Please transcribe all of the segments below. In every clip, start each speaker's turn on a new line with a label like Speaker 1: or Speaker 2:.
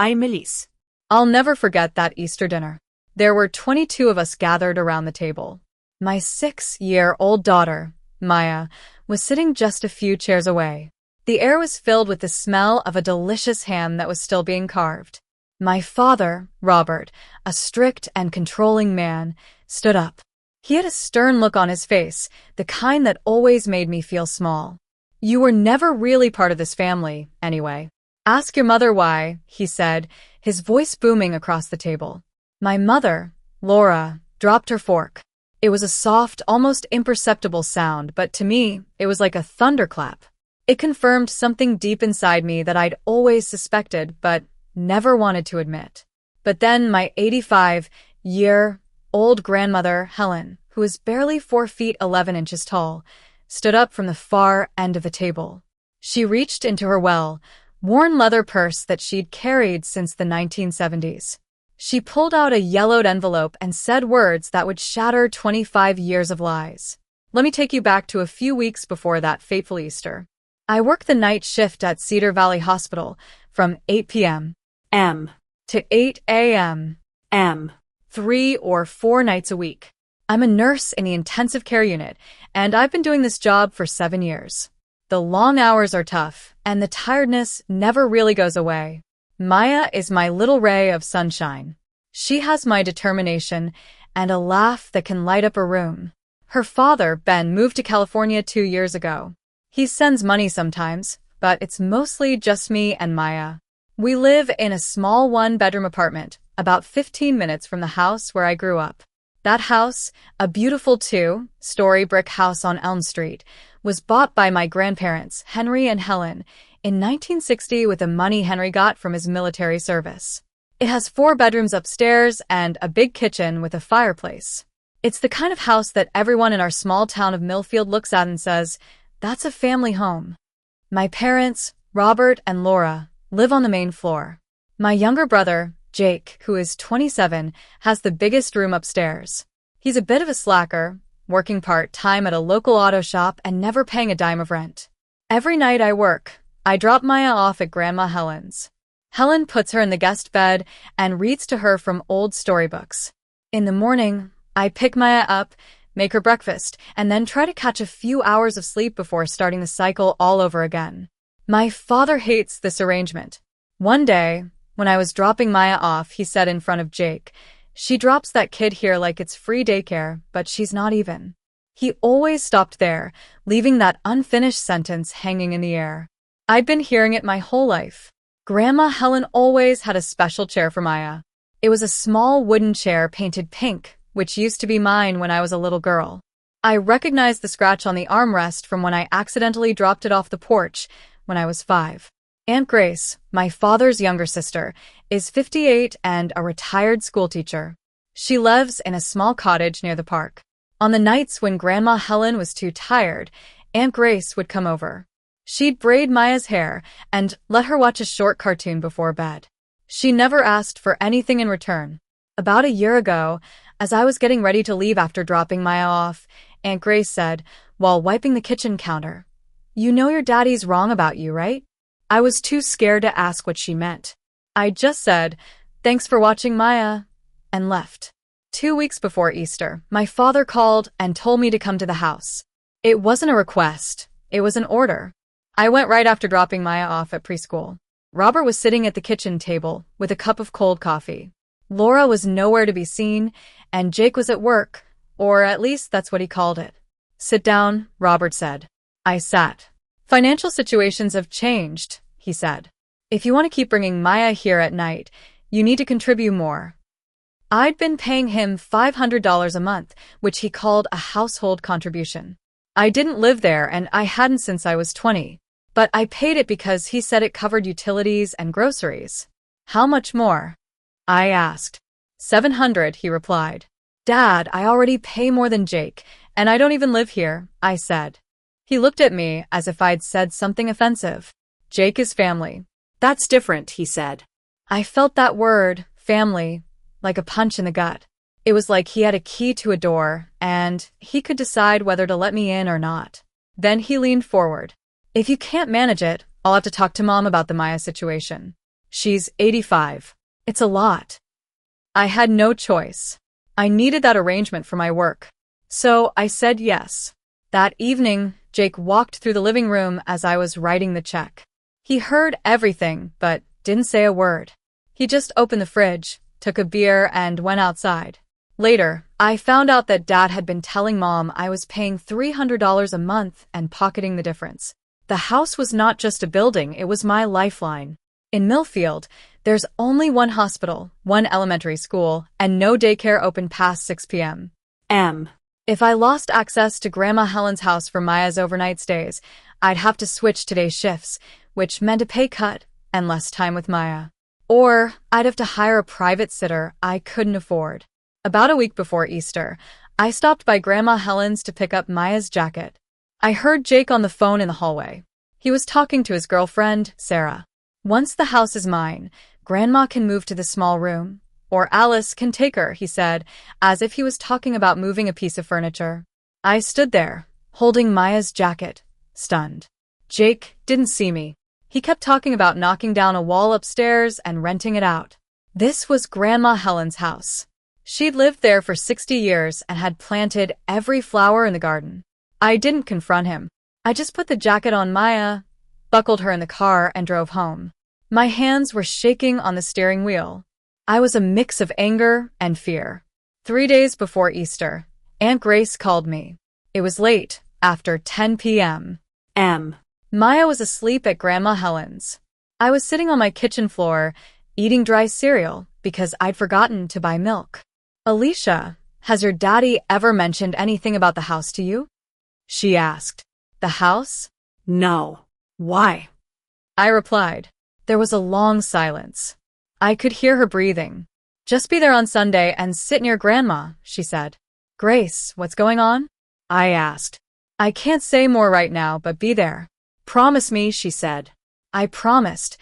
Speaker 1: I'm Elise.
Speaker 2: I'll never forget that Easter dinner. There were 22 of us gathered around the table. My 6-year-old daughter, Maya, was sitting just a few chairs away. The air was filled with the smell of a delicious ham that was still being carved. My father, Robert, a strict and controlling man, stood up. He had a stern look on his face, the kind that always made me feel small. "You were never really part of this family, anyway. Ask your mother why," he said, his voice booming across the table. My mother, Laura, dropped her fork. It was a soft, almost imperceptible sound, but to me, it was like a thunderclap. It confirmed something deep inside me that I'd always suspected, but never wanted to admit. But then my 85-year-old grandmother, Helen, who was barely 4 feet 11 inches tall, stood up from the far end of the table. She reached into her well-worn leather purse that she'd carried since the 1970s. She pulled out a yellowed envelope and said words that would shatter 25 years of lies. "Let me take you back to a few weeks before that fateful Easter. I worked the night shift at Cedar Valley Hospital from 8 p.m. to 8 a.m. 3 or 4 nights a week. I'm a nurse in the intensive care unit, and I've been doing this job for 7 years. The long hours are tough, and the tiredness never really goes away. Maya is my little ray of sunshine. She has my determination and a laugh that can light up a room. Her father, Ben, moved to California 2 years ago. He sends money sometimes, but it's mostly just me and Maya. We live in a small 1-bedroom apartment, about 15 minutes from the house where I grew up. That house, a beautiful 2-story brick house on Elm Street, was bought by my grandparents, Henry and Helen, in 1960 with the money Henry got from his military service. It has 4 bedrooms upstairs and a big kitchen with a fireplace. It's the kind of house that everyone in our small town of Millfield looks at and says, "That's a family home." My parents, Robert and Laura, live on the main floor. My younger brother, Jake, who is 27, has the biggest room upstairs. He's a bit of a slacker, working part-time at a local auto shop and never paying a dime of rent. Every night I work, I drop Maya off at Grandma Helen's. Helen puts her in the guest bed and reads to her from old storybooks. In the morning, I pick Maya up, make her breakfast, and then try to catch a few hours of sleep before starting the cycle all over again. My father hates this arrangement. One day, when I was dropping Maya off, he said in front of Jake, "She drops that kid here like it's free daycare, but she's not even." He always stopped there, leaving that unfinished sentence hanging in the air. I'd been hearing it my whole life. Grandma Helen always had a special chair for Maya. It was a small wooden chair painted pink, which used to be mine when I was a little girl. I recognized the scratch on the armrest from when I accidentally dropped it off the porch when I was 5. Aunt Grace, my father's younger sister, is 58 and a retired schoolteacher. She lives in a small cottage near the park. On the nights when Grandma Helen was too tired, Aunt Grace would come over. She'd braid Maya's hair and let her watch a short cartoon before bed. She never asked for anything in return. About a year ago, as I was getting ready to leave after dropping Maya off, Aunt Grace said, while wiping the kitchen counter, "You know your daddy's wrong about you, right?" I was too scared to ask what she meant. I just said, "Thanks for watching Maya," and left. 2 weeks before Easter, my father called and told me to come to the house. It wasn't a request, it was an order. I went right after dropping Maya off at preschool. Robert was sitting at the kitchen table with a cup of cold coffee. Laura was nowhere to be seen, and Jake was at work, or at least that's what he called it. "Sit down," Robert said. I sat. "Financial situations have changed," he said. "If you want to keep bringing Maya here at night, you need to contribute more." I'd been paying him $500 a month, which he called a household contribution. I didn't live there, and I hadn't since I was 20, but I paid it because he said it covered utilities and groceries. "How much more?" I asked. $700, he replied. "Dad, I already pay more than Jake, and I don't even live here," I said. He looked at me as if I'd said something offensive. "Jake is family."
Speaker 1: "That's different," he said.
Speaker 2: I felt that word, family, like a punch in the gut. It was like he had a key to a door, and he could decide whether to let me in or not. Then he leaned forward. "If you can't manage it, I'll have to talk to Mom about the Maya situation." She's 85. It's a lot. I had no choice. I needed that arrangement for my work. So I said yes. That evening, Jake walked through the living room as I was writing the check. He heard everything, but didn't say a word. He just opened the fridge, took a beer, and went outside. Later, I found out that Dad had been telling Mom I was paying $300 a month and pocketing the difference. The house was not just a building, it was my lifeline. In Millfield, there's only one hospital, one elementary school, and no daycare open past 6 p.m. If I lost access to Grandma Helen's house for Maya's overnight stays, I'd have to switch today's shifts, which meant a pay cut and less time with Maya. Or I'd have to hire a private sitter I couldn't afford. About a week before Easter, I stopped by Grandma Helen's to pick up Maya's jacket. I heard Jake on the phone in the hallway. He was talking to his girlfriend, Sarah. Once the house is mine, Grandma can move to the small room. Or Alice can take her, he said, as if he was talking about moving a piece of furniture. I stood there, holding Maya's jacket, stunned. Jake didn't see me. He kept talking about knocking down a wall upstairs and renting it out. This was Grandma Helen's house. She'd lived there for 60 years and had planted every flower in the garden. I didn't confront him. I just put the jacket on Maya, buckled her in the car, and drove home. My hands were shaking on the steering wheel. I was a mix of anger and fear. 3 days before Easter, Aunt Grace called me. It was late, after 10 p.m. Maya was asleep at Grandma Helen's. I was sitting on my kitchen floor, eating dry cereal because I'd forgotten to buy milk. Alicia, has your daddy ever mentioned anything about the house to you? She asked. The house?
Speaker 1: No. Why?
Speaker 2: I replied. There was a long silence. I could hear her breathing. Just be there on Sunday and sit near Grandma, she said. Grace, what's going on? I asked. I can't say more right now, but be there. Promise me, she said. I promised,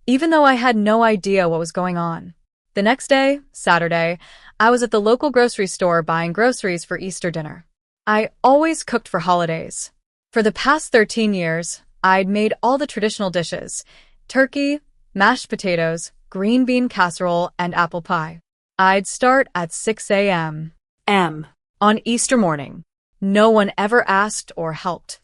Speaker 2: even though I had no idea what was going on. The next day, Saturday, I was at the local grocery store buying groceries for Easter dinner. I always cooked for holidays. For the past 13 years, I'd made all the traditional dishes: turkey, mashed potatoes, green bean casserole, and apple pie. I'd start at 6 a.m. on Easter morning. No one ever asked or helped.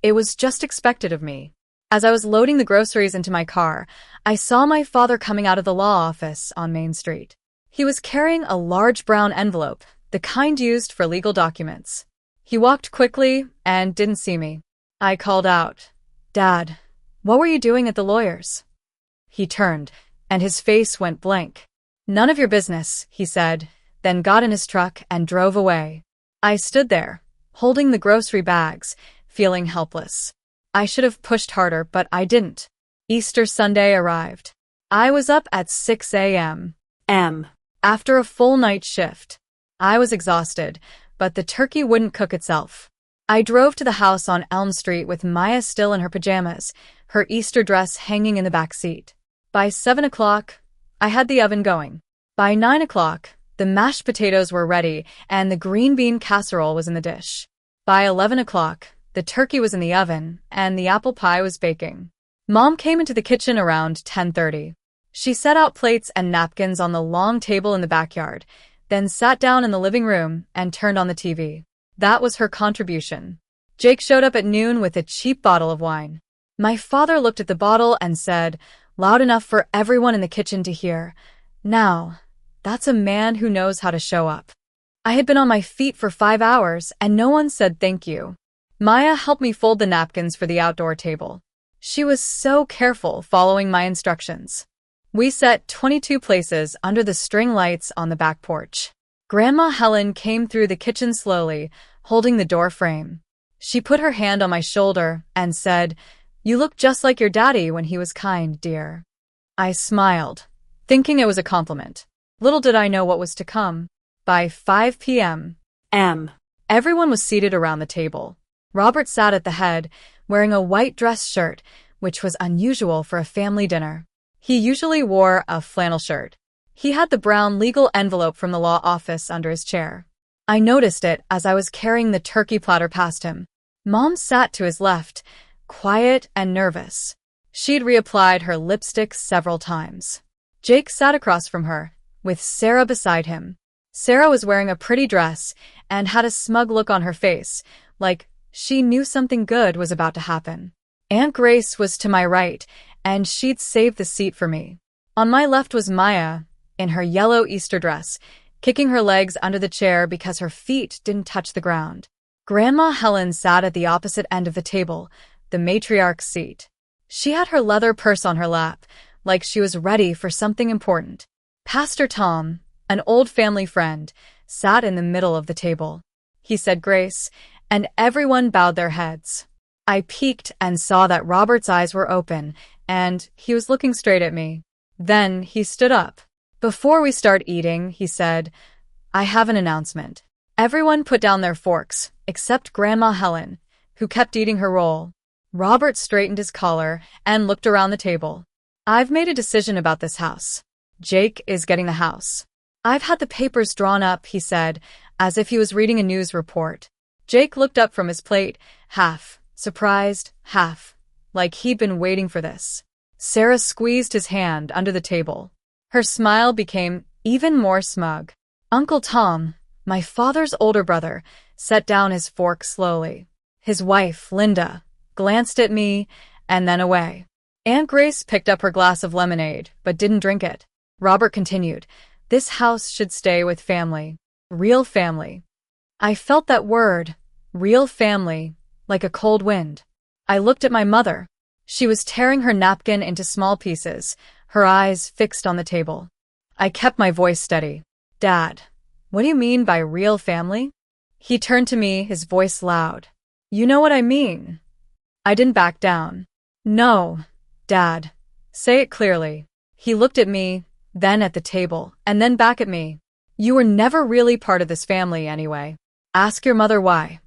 Speaker 2: It was just expected of me. As I was loading the groceries into my car, I saw my father coming out of the law office on Main Street. He was carrying a large brown envelope, the kind used for legal documents. He walked quickly and didn't see me. I called out, Dad, what were you doing at the lawyer's? He turned, and his face went blank. None of your business, he said, then got in his truck and drove away. I stood there, holding the grocery bags, feeling helpless. I should have pushed harder, but I didn't. Easter Sunday arrived. I was up at 6 a.m. After a full night shift. I was exhausted, but the turkey wouldn't cook itself. I drove to the house on Elm Street with Maya still in her pajamas, her Easter dress hanging in the back seat. By 7 o'clock, I had the oven going. By 9 o'clock, the mashed potatoes were ready and the green bean casserole was in the dish. By 11 o'clock, the turkey was in the oven and the apple pie was baking. Mom came into the kitchen around 10:30. She set out plates and napkins on the long table in the backyard, then sat down in the living room and turned on the TV. That was her contribution. Jake showed up at noon with a cheap bottle of wine. My father looked at the bottle and said, loud enough for everyone in the kitchen to hear, "Now, that's a man who knows how to show up." I had been on my feet for 5 hours and no one said thank you. Maya helped me fold the napkins for the outdoor table. She was so careful following my instructions. We set 22 places under the string lights on the back porch. Grandma Helen came through the kitchen slowly, holding the door frame. She put her hand on my shoulder and said, "You look just like your daddy when he was kind, dear." I smiled, thinking it was a compliment. Little did I know what was to come. By 5 p.m. everyone was seated around the table. Robert sat at the head, wearing a white dress shirt, which was unusual for a family dinner. He usually wore a flannel shirt. He had the brown legal envelope from the law office under his chair. I noticed it as I was carrying the turkey platter past him. Mom sat to his left, quiet and nervous. She'd reapplied her lipstick several times. Jake sat across from her, with Sarah beside him. Sarah was wearing a pretty dress and had a smug look on her face, like she knew something good was about to happen. Aunt Grace was to my right, and she'd saved the seat for me. On my left was Maya, in her yellow Easter dress, kicking her legs under the chair because her feet didn't touch the ground. Grandma Helen sat at the opposite end of the table, the matriarch's seat. She had her leather purse on her lap, like she was ready for something important. Pastor Tom, an old family friend, sat in the middle of the table. He said grace, and everyone bowed their heads. I peeked and saw that Robert's eyes were open, and he was looking straight at me. Then he stood up. Before we start eating, he said, I have an announcement. Everyone put down their forks, except Grandma Helen, who kept eating her roll. Robert straightened his collar and looked around the table. I've made a decision about this house. Jake is getting the house. I've had the papers drawn up, he said, as if he was reading a news report. Jake looked up from his plate, half surprised, half like he'd been waiting for this. Sarah squeezed his hand under the table. Her smile became even more smug. Uncle Tom, my father's older brother, set down his fork slowly. His wife, Linda, glanced at me and then away. Aunt Grace picked up her glass of lemonade, but didn't drink it. Robert continued, this house should stay with family. Real family. I felt that word, real family, like a cold wind. I looked at my mother. She was tearing her napkin into small pieces, her eyes fixed on the table. I kept my voice steady. Dad, what do you mean by real family? He turned to me, his voice loud. You know what I mean. I didn't back down. No, Dad. Say it clearly. He looked at me, then at the table, and then back at me. You were never really part of this family anyway. Ask your mother why.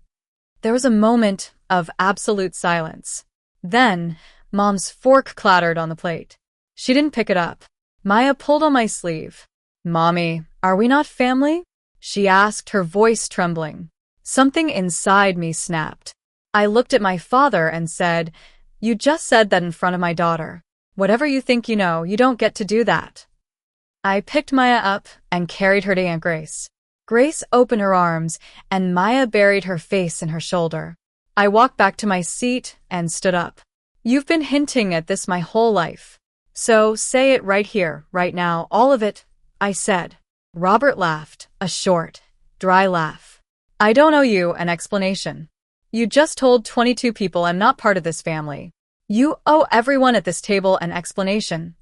Speaker 2: There was a moment of absolute silence. Then, Mom's fork clattered on the plate. She didn't pick it up. Maya pulled on my sleeve. Mommy, are we not family? She asked, her voice trembling. Something inside me snapped. I looked at my father and said, you just said that in front of my daughter. Whatever you think you know, you don't get to do that. I picked Maya up and carried her to Aunt Grace. Grace opened her arms, and Maya buried her face in her shoulder. I walked back to my seat and stood up. You've been hinting at this my whole life. So say it right here, right now, all of it, I said. Robert laughed, a short, dry laugh. I don't owe you an explanation. You just told 22 people I'm not part of this family. You owe everyone at this table an explanation,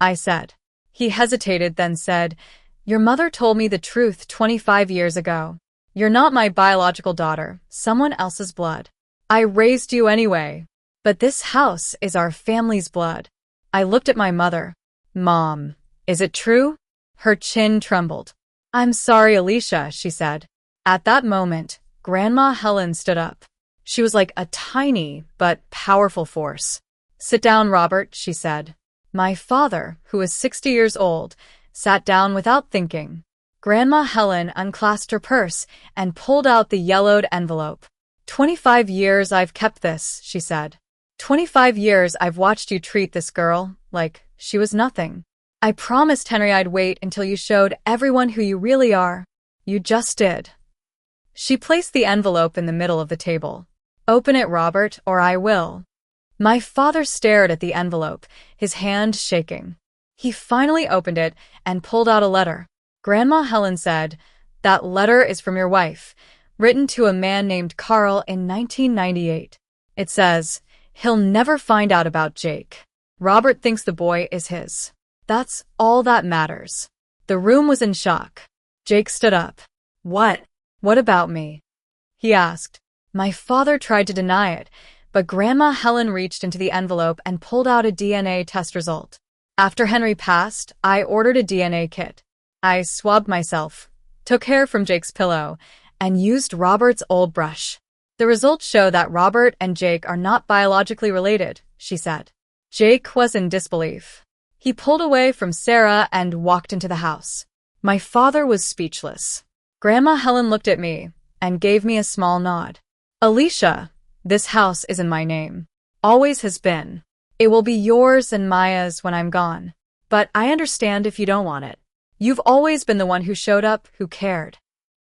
Speaker 2: I said. He hesitated, then said, your mother told me the truth 25 years ago. You're not my biological daughter, someone else's blood. I raised you anyway. But this house is our family's blood. I looked at my mother. Mom, is it true? Her chin trembled. I'm sorry, Alicia, she said. At that moment, Grandma Helen stood up. She was like a tiny but powerful force. Sit down, Robert, she said. My father, who was 60 years old, sat down without thinking. Grandma Helen unclasped her purse and pulled out the yellowed envelope. 25 years I've kept this, she said. 25 years I've watched you treat this girl like she was nothing. I promised Henry I'd wait until you showed everyone who you really are. You just did. She placed the envelope in the middle of the table. Open it, Robert, or I will. My father stared at the envelope, his hand shaking. He finally opened it and pulled out a letter. Grandma Helen said, that letter is from your wife, written to a man named Carl in 1998. It says, he'll never find out about Jake. Robert thinks the boy is his. That's all that matters. The room was in shock. Jake stood up. What? What about me? He asked. My father tried to deny it, but Grandma Helen reached into the envelope and pulled out a DNA test result. After Henry passed, I ordered a DNA kit. I swabbed myself, took hair from Jake's pillow, and used Robert's old brush. The results show that Robert and Jake are not biologically related, she said. Jake was in disbelief. He pulled away from Sarah and walked into the house. My father was speechless. Grandma Helen looked at me and gave me a small nod. Alicia, this house is in my name. Always has been. It will be yours and Maya's when I'm gone. But I understand if you don't want it. You've always been the one who showed up, who cared.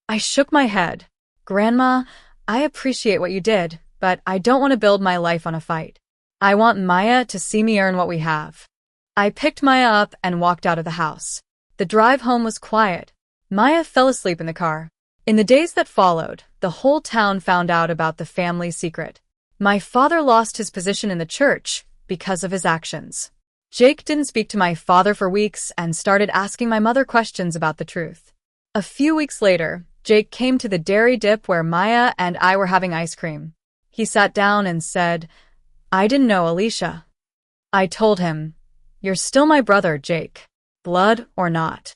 Speaker 2: I shook my head. Grandma, I appreciate what you did, but I don't want to build my life on a fight. I want Maya to see me earn what we have. I picked Maya up and walked out of the house. The drive home was quiet. Maya fell asleep in the car. In the days that followed, the whole town found out about the family secret. My father lost his position in the church because of his actions. Jake didn't speak to my father for weeks and started asking my mother questions about the truth. A few weeks later, Jake came to the dairy dip where Maya and I were having ice cream. He sat down and said, "I didn't know Alicia." I told him, "You're still my brother, Jake. Blood or not."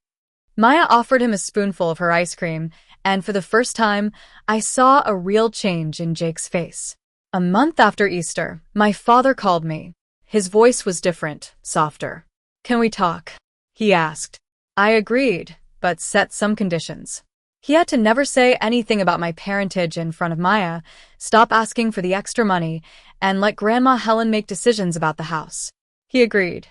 Speaker 2: Maya offered him a spoonful of her ice cream, and for the first time, I saw a real change in Jake's face. A month after Easter, my father called me. His voice was different, softer. "Can we talk?" he asked. I agreed, but set some conditions. He had to never say anything about my parentage in front of Maya, stop asking for the extra money, and let Grandma Helen make decisions about the house. He agreed.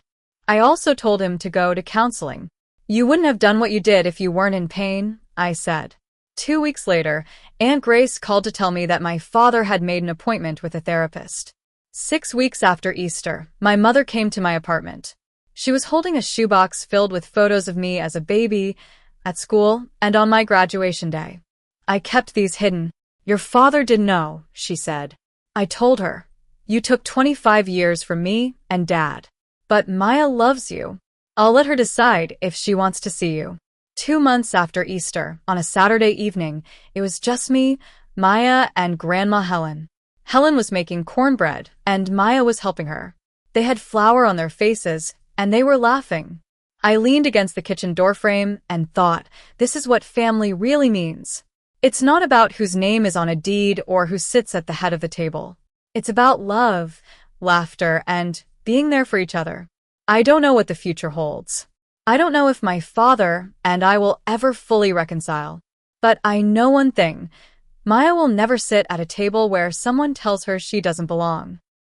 Speaker 2: I also told him to go to counseling. "You wouldn't have done what you did if you weren't in pain," I said. 2 weeks later, Aunt Grace called to tell me that my father had made an appointment with a therapist. 6 weeks after Easter, my mother came to my apartment. She was holding a shoebox filled with photos of me as a baby, at school, and on my graduation day. "I kept these hidden. Your father didn't know," she said. I told her, "You took 25 years from me and Dad. But Maya loves you. I'll let her decide if she wants to see you." 2 months after Easter, on a Saturday evening, it was just me, Maya, and Grandma Helen. Helen was making cornbread, and Maya was helping her. They had flour on their faces, and they were laughing. I leaned against the kitchen doorframe and thought, this is what family really means. It's not about whose name is on a deed or who sits at the head of the table. It's about love, laughter, and being there for each other. I don't know what the future holds. I don't know if my father and I will ever fully reconcile. But I know one thing. Maya will never sit at a table where someone tells her she doesn't belong.